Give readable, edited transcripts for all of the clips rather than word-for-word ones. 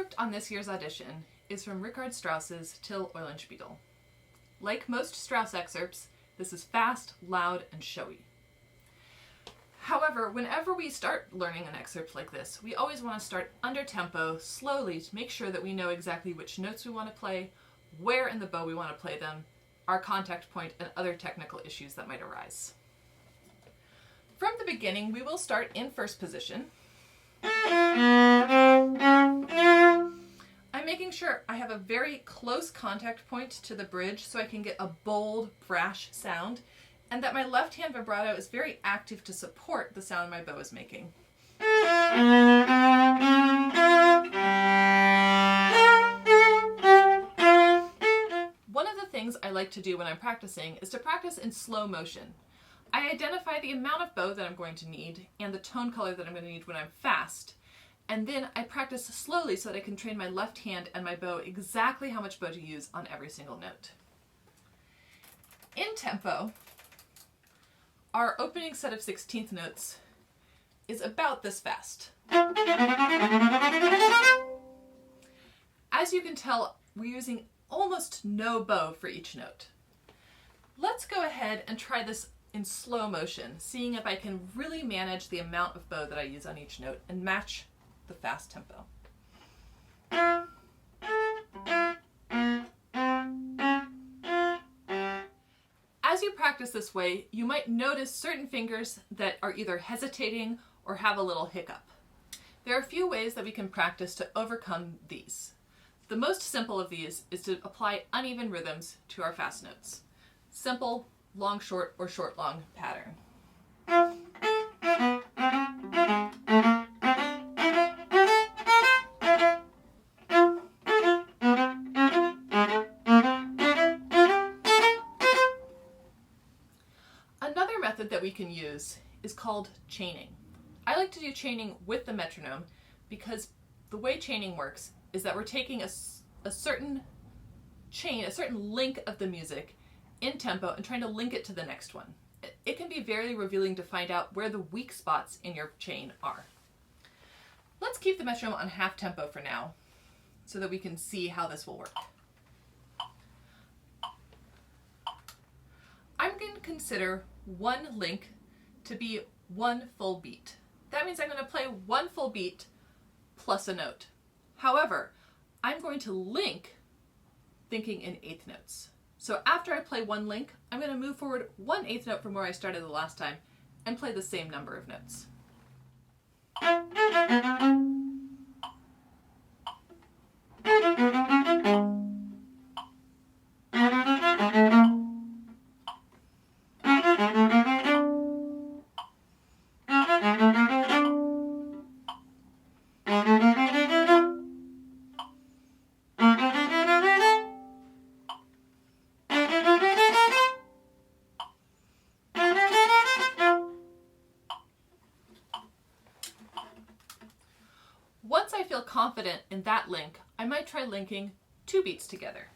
excerpt on this year's audition is from Richard Strauss's Till Eulenspiegel. Like most Strauss excerpts, this is fast, loud, and showy. However, whenever we start learning an excerpt like this, we always want to start under tempo, slowly, to make sure that we know exactly which notes we want to play, where in the bow we want to play them, our contact point, and other technical issues that might arise. From the beginning, we will start in first position. I'm making sure I have a very close contact point to the bridge so I can get a bold, brash sound, and that my left hand vibrato is very active to support the sound my bow is making. One of the things I like to do when I'm practicing is to practice in slow motion. I identify the amount of bow that I'm going to need and the tone color that I'm going to need when I'm fast, and then I practice slowly so that I can train my left hand and my bow exactly how much bow to use on every single note. In tempo, our opening set of 16th notes is about this fast. As you can tell, we're using almost no bow for each note. Let's go ahead and try this in slow motion, seeing if I can really manage the amount of bow that I use on each note and match the fast tempo. As you practice this way, you might notice certain fingers that are either hesitating or have a little hiccup. There are a few ways that we can practice to overcome these. The most simple of these is to apply uneven rhythms to our fast notes. Simple, long, short, or short, long pattern. Another method that we can use is called chaining. I like to do chaining with the metronome because the way chaining works is that we're taking a certain chain, a certain link of the music in tempo and trying to link it to the next one. It can be very revealing to find out where the weak spots in your chain are. Let's keep the metronome on half tempo for now so that we can see how this will work. I'm going to consider one link to be one full beat. That means I'm going to play one full beat plus a note. However, I'm going to link thinking in eighth notes. So after I play one link, I'm going to move forward 1/8 note from where I started the last time and play the same number of notes. Once I feel confident in that link, I might try linking 2 beats together.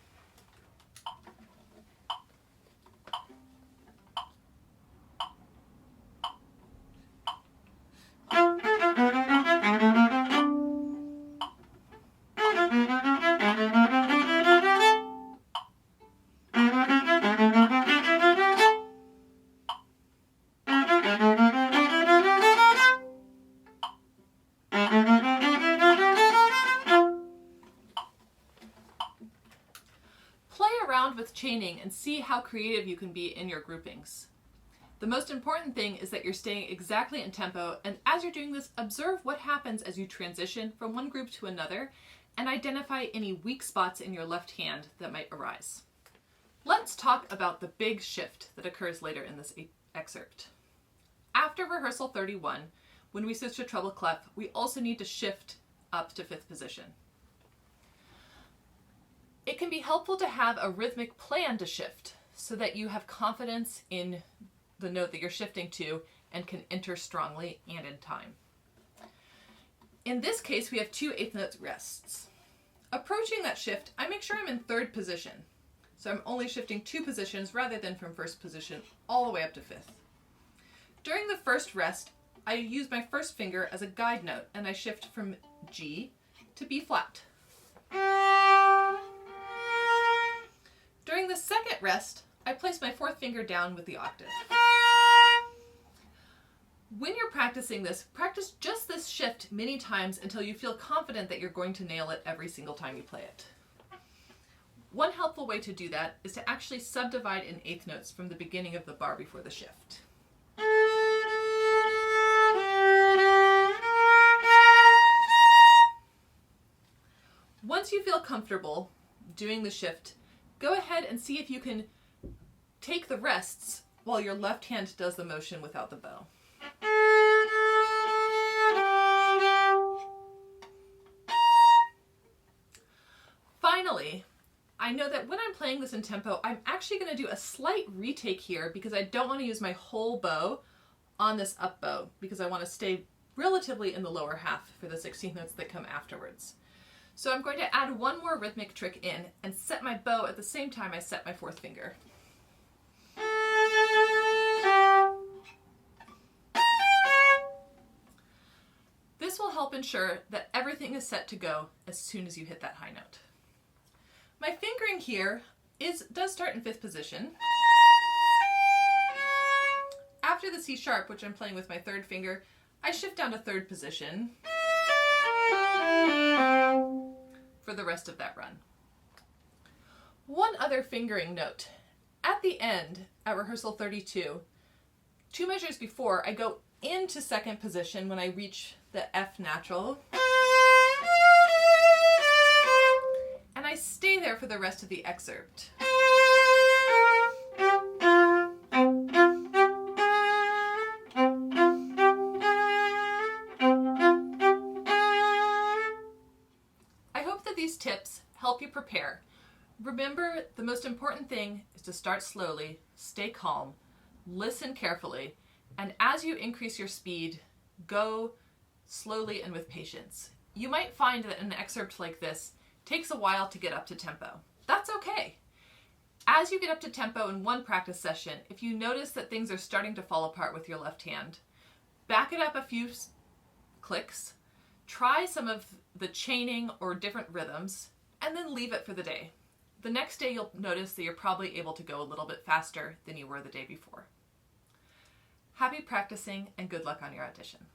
With chaining and see how creative you can be in your groupings. The most important thing is that you're staying exactly in tempo, and as you're doing this, observe what happens as you transition from one group to another and identify any weak spots in your left hand that might arise. Let's talk about the big shift that occurs later in this excerpt. After rehearsal 31, when we switch to treble clef, we also need to shift up to 5th position. It can be helpful to have a rhythmic plan to shift so that you have confidence in the note that you're shifting to and can enter strongly and in time. In this case, we have 2 8th note rests. Approaching that shift, I make sure I'm in 3rd position. So I'm only shifting 2 positions rather than from 1st position all the way up to 5th. During the first rest, I use my first finger as a guide note and I shift from G to B flat. During the second rest, I place my fourth finger down with the octave. When you're practicing this, practice just this shift many times until you feel confident that you're going to nail it every single time you play it. One helpful way to do that is to actually subdivide in eighth notes from the beginning of the bar before the shift. Once you feel comfortable doing the shift, go ahead and see if you can take the rests while your left hand does the motion without the bow. Finally, I know that when I'm playing this in tempo, I'm actually going to do a slight retake here because I don't want to use my whole bow on this up bow because I want to stay relatively in the lower half for the 16th notes that come afterwards. So I'm going to add one more rhythmic trick in and set my bow at the same time I set my fourth finger. This will help ensure that everything is set to go as soon as you hit that high note. My fingering here does start in fifth position. After the C sharp, which I'm playing with my third finger, I shift down to third position for the rest of that run. One other fingering note. At the end, at rehearsal 32, 2 measures before, I go into second position when I reach the F natural. And I stay there for the rest of the excerpt. I hope that these tips help you prepare. Remember, the most important thing is to start slowly, stay calm, listen carefully, and as you increase your speed, go slowly and with patience. You might find that an excerpt like this takes a while to get up to tempo. That's okay. As you get up to tempo in one practice session, if you notice that things are starting to fall apart with your left hand, back it up a few clicks, try some of the chaining or different rhythms, and then leave it for the day. The next day you'll notice that you're probably able to go a little bit faster than you were the day before. Happy practicing and good luck on your audition.